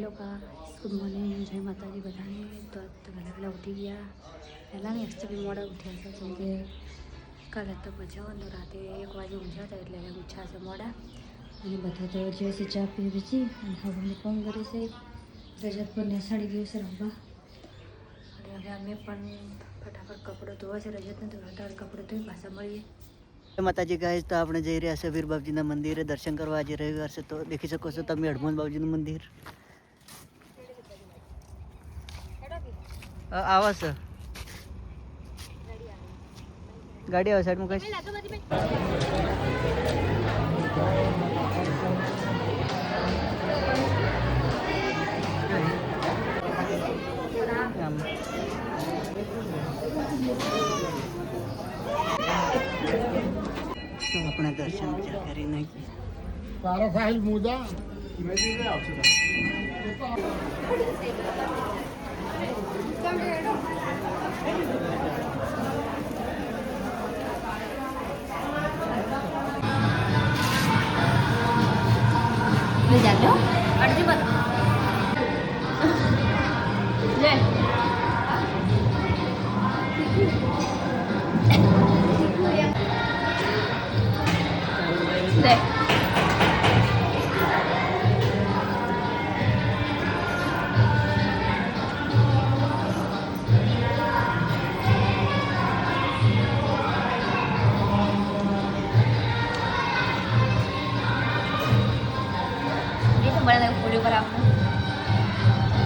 लोका good morning जय माताजी बधाने। तो वહેલા વહેલા ઉઠી ગયા, પહેલાં નહીં એકચ્યુઅલી મોડા ઉઠ્યા છે કેમ કે કાલે તો પચાવવાનું રાતે 1 વાગે ઊંઘ્યા હતા એટલે હવે ઉઠ્યા છે મોડા અને બધા તો જે ચા પી બીજી અને હવાનું કામ કરે છે. રજત પર નેસાડી ગયું છે રંબા અને હવે અમે પણ ફટાફટ કપડો ધોવા છે. રજતને ધોવા કપડો ધોઈ પાછા મળીએ. માતાજી ગાઈસ, તો આપણે જઈ રહ્યા છે વીર બાપજીના મંદિરે દર્શન કરવા. આજે રવિવાર છે તો દેખી શકો છો તમે હડમોન બાપજીનું મંદિર આવા છે. ગાડી આવે સાઈડમાં કઈ તો આપણે દર્શન બીજા કરી નાખીએ. તારો ફાઇલ મુદા જાજો અડધી બસ લે લે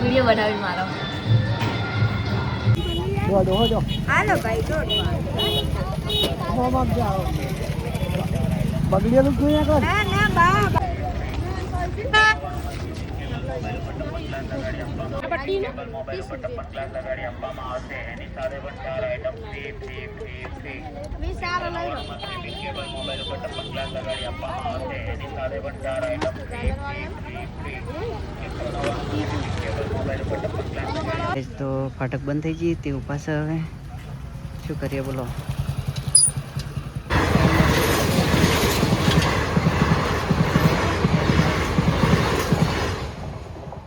वीडियो बनावी मारो દો हालो भाई दो મોમાં જાઓ બગડીયાનું જોયા કર ना ना बा મોબાઈલ ઉપર ટપ્પન ક્લાસ લગાડી આપવામાં આવશે. એની સાથે પણ 4 આઈટમ ફ્રી કેબલ મોબાઈલ ઉપર ટપ્પન ક્લાસ લગાડી આપવામાં આવશે. એની સાથે પણ 4 આઈટમ ફ્રી કેબલ મોબાઈલ ઉપર ટપ્પન ક્લાસ લગાડી. તો ફાટક બંધ થઈ ગઈ તે ઉભા છે. હવે શું કરીએ બોલો.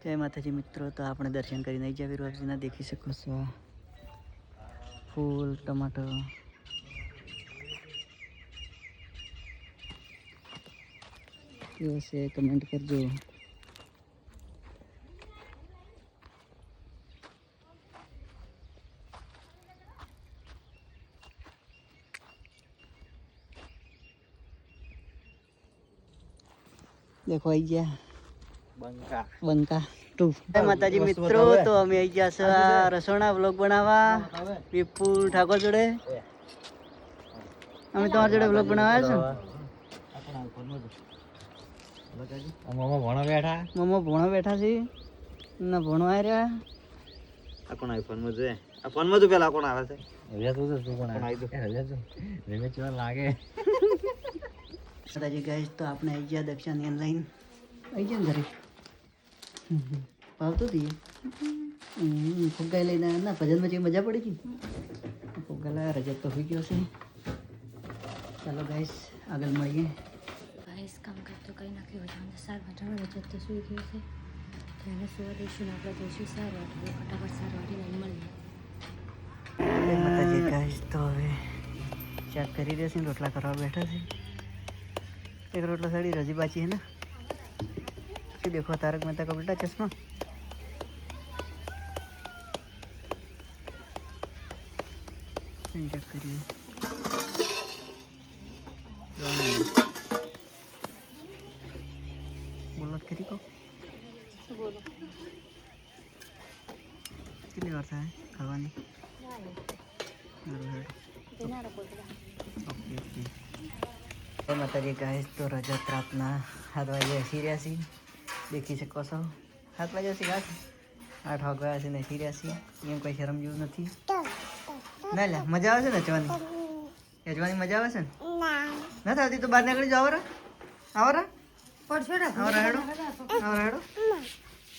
જય માતાજી મિત્રો, તો આપણે દર્શન કરીને આવી ગયા વીર બાપજીના. દેખી શકો છો ફૂલ ટમાટર કેવો છે કમેન્ટ કરજો. દેખો આવી ગયા બંકા ટુ. જય માતાજી મિત્રો, તો અમે આવી ગયા છે આ રસોણા વ્લોગ બનાવવા વિપુલ ઠાકોર જોડે. અમે તમારા જોડે વ્લોગ બનાવ્યા છે. મમ્મા ભણો બેઠા છે ના ભણો આવી રહ્યા. આ કોણ આઈફોન માં છે? આ ફોન માં તો પેલા કોણ આવે છે? લાગે માતાજી ગાઈસ, તો આપણે આવી ગયા દક્ષાની ઓનલાઈન આવી ગયા ને ઘરે. ભાવતું હતી ફુગ્ગા લઈને ના ભજનમાં જે મજા પડી ગઈ. ફુગ્ગા લાયા. રજત તો હોઈ ગયો છે. ચાલો ગાઈસ આગળ મળીએ. ગાઈસ કામ કરતો કઈ નાખ્યું હોય સાર વાટાણો. રજત તો સુઈ ગયો છે તો એને સુવા દઈશું ને આપણે જઈશું સાર વાટવું. ફટાફટ સાર વાટીને મળીએ. માતાજી ગાઈસ, તો હવે ચેક કરી રહ્યા છે. રોટલા કરવા બેઠા છે. एक रोटला साड़ी रजी बाची है ना. कि देखो तारक मेहता का उल्टा चश्मा. चेक करिए. बोलो करी को बोलो कितनी बार था खावानी ओके. माताजी गाइस, तो रजत रातना 7 वागे हसी રહ્યા છીએ. દેખી શકો છો 7 વાગે હસી 8 વાગ્યા છે ને હસી રહ્યા છીએ. એમ કોઈ શરમ જેવું નથી. ના લે મજા આવે છે ને નચવાની? નચવાની મજા આવે છે ને? ના થતી તો બહાર નીકળી જાવ. આવો રા હેડો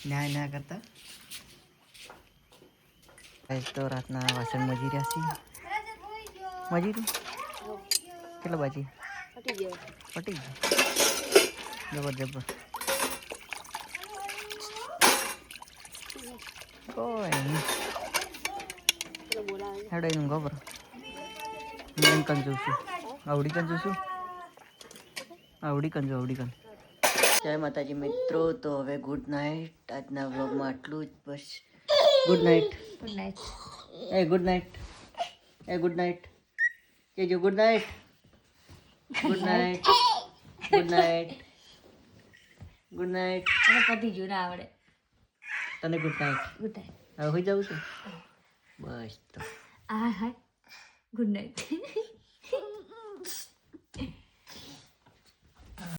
ન્યાય ના કરતા. તો રાતના વાસણ મજી રહ્યા છીએ. મજી કેટલા બાજી પટી ગયો. જબર કોઈ નહીં પેલો બોલાવે હેડો એનું ખબર મેં કન જોશું આવડી કન જોશું આવડી કન જય માતાજી મિત્રો. તો હવે ગુડ નાઇટ. આજના વ્લોગમાં આટલું જ બસ. Good night. Good night. Good night. Good night કેજો. Good night. Good night. Good night. Good night. અને પતિ જો ના આવડે. તને ગુડ નાઇટ. Good night. હવે હોઈ જાઉં છું બસ. તો હા ગુડ નાઇટ.